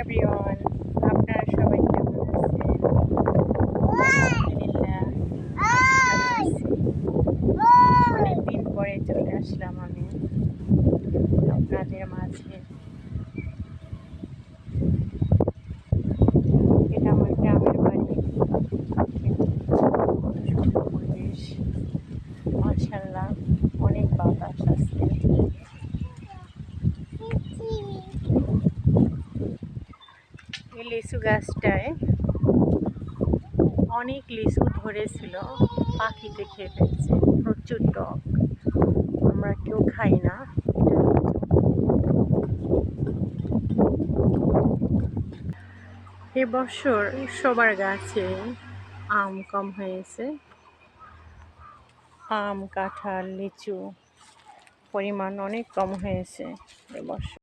Everyone, আপনারা সবাই কেমন আছেন? আলহামদুলিল্লাহ, আমি ভালো আছি। অনেকদিন পরে চলে আসলাম আমি আপনাদের মাঝে। এটা আমার গ্রামের বাড়ি। সুন্দর পরিবেশ, মাশাআল্লাহ, অনেক বাতাস আছে। এই লিচু গাছটায় অনেক লিচু ধরেছিল, পাখিতে খেয়ে ফেলছে। প্রচুর টক, আমরা কেউ খাই না। এবছর সবার গাছে আম কম হয়েছে। আম, কাঁঠাল, লিচু পরিমাণ অনেক কম হয়েছে এবছর।